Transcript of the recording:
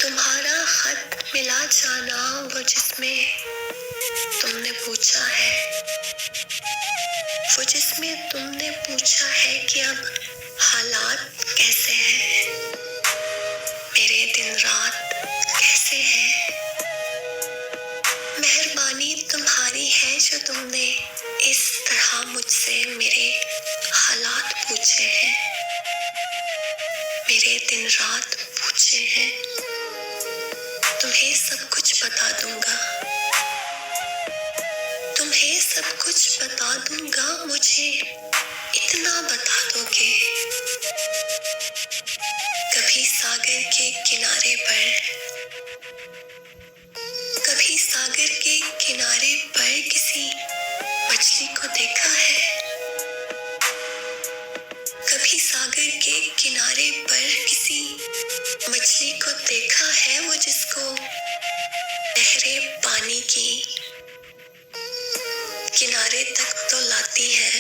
तुम्हारा खत मिला जाना, वो जिसमें तुमने पूछा है, वो जिसमें तुमने पूछा है कि अब हालात कैसे हैं, मेरे दिन रात कैसे हैं। मेहरबानी तुम्हारी है जो तुमने इस तरह मुझसे मेरे हालात पूछे हैं, मेरे दिन रात पूछे हैं। तुम्हें सब कुछ बता दूंगा, तुम्हें सब कुछ बता दूंगा, मुझे इतना बता दोगे। कभी सागर के किनारे पर, कभी सागर के किनारे पर किसी मछली को देखा है, कभी सागर के किनारे पर किसी मछली को देखा है, वो जिसको गहरे पानी की किनारे तक तो लाती है,